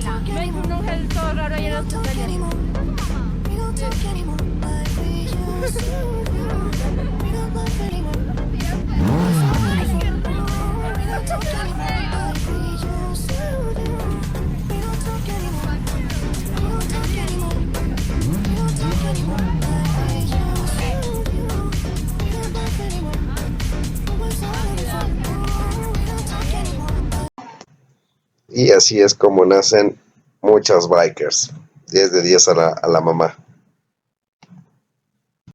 Hola. No hay un gesto raro ahí en los tutoriales. Y así es como nacen muchas bikers. 10 de 10 a la mamá.